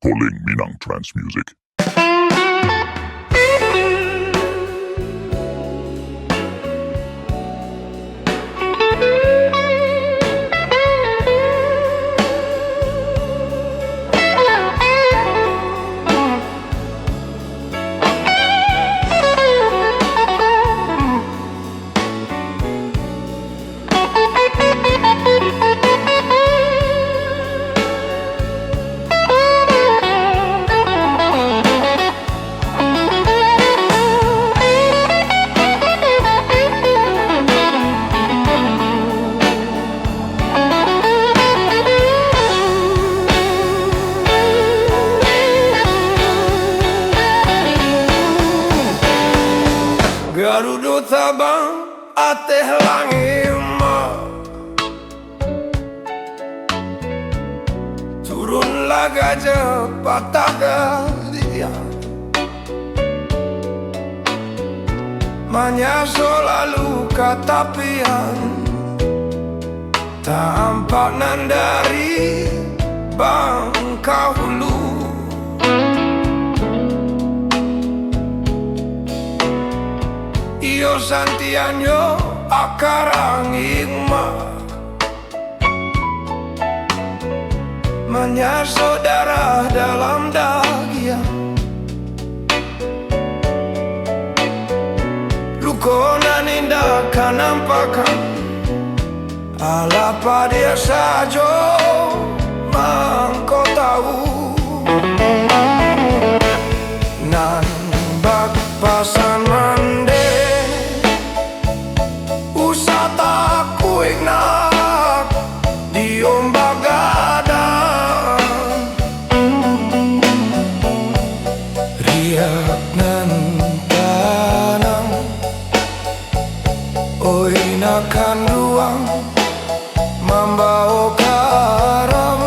Calling Minang Trance Music. Garuda tabang ateh langit turunlah gajah patah galian Manyaso lalu katapian tampak nan dari bangka hulu Io santianyo akarang igma Menyaso darah dalam daging Lukonan indah kan nampakan Alapa dia saja mangko tahu Nan bak pasan mande Usataku ignak di ombak gadang Riak nan tanang Oi nakan duang Mambao karam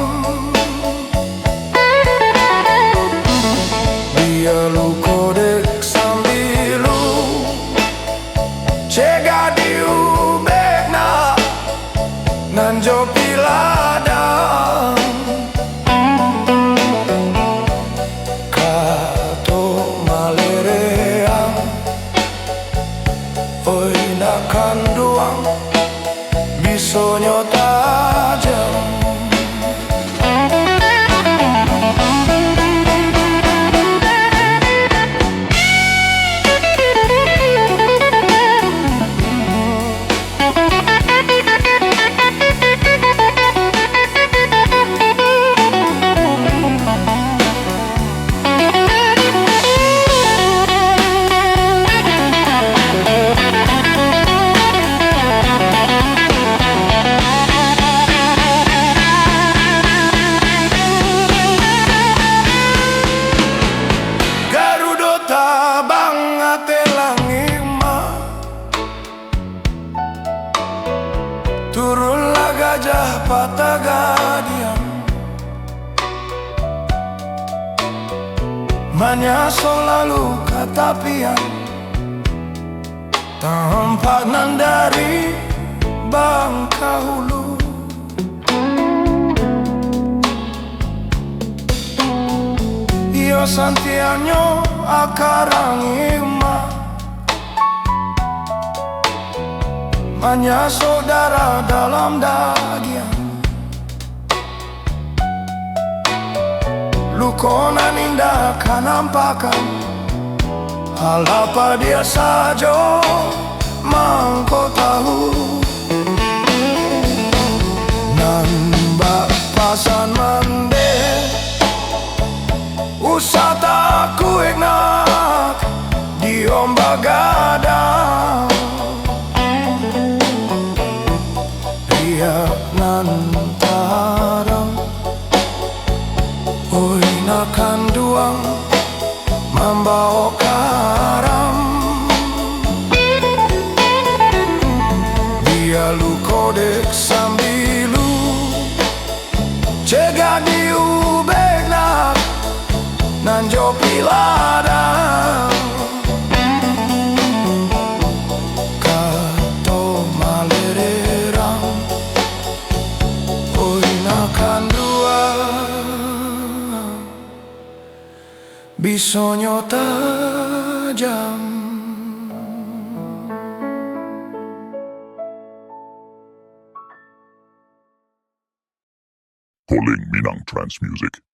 Dia luko dek sambilu Cega diubekna Nanjo piladang Kato malereang Oi nakan duang Bisonyo tajam Turunlah gajah patah gadian Manyaso lalu katapian Tampak nan dari bangka hulu Io santianyo akarang igma Hanya saudara dalam daging Lukonan indah kan nampakan Hal apa dia saja mangko tahu Nambak pasan mande Usataku ignak di ombak gadang Riak nan tarang Oi nakan duang Mambao karam Dia luko dek sambilu Cegah diubeknak Nanjo piladang bisonyo tajam. Calling Minang Trance Music.